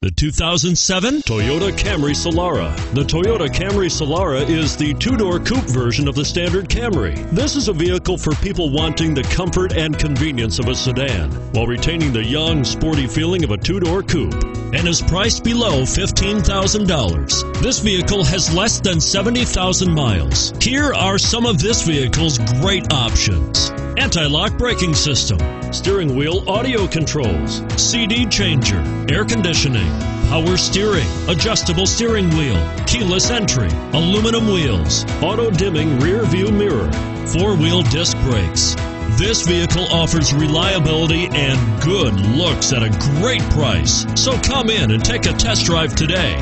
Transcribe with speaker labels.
Speaker 1: The 2007 Toyota Camry Solara. The Toyota Camry Solara is the two-door coupe version of the standard Camry. This is a vehicle for people wanting the comfort and convenience of a sedan while retaining the young, sporty feeling of a two-door coupe, and is priced below $15,000. This vehicle has less than 70,000 miles. Here are some of this vehicle's great options: anti-lock braking system, steering wheel audio controls, CD changer, air conditioning, power steering, adjustable steering wheel, keyless entry, aluminum wheels, auto dimming rear view mirror, four-wheel disc brakes. This vehicle offers reliability and good looks at a great price. So come in and take a test drive today.